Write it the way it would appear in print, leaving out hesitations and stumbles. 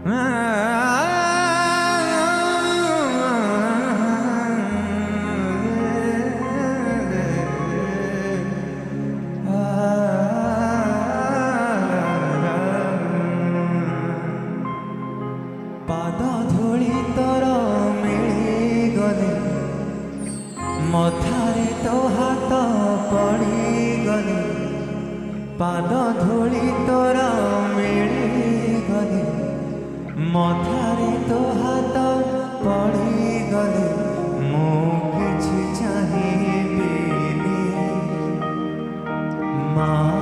पाद धूली तोर मिलीगले मथारे तो हाथ पड़गले पाद धूली तोर मिलीगले मथारे तो हाथ पड़गले मु किछि चाहिबिनी मा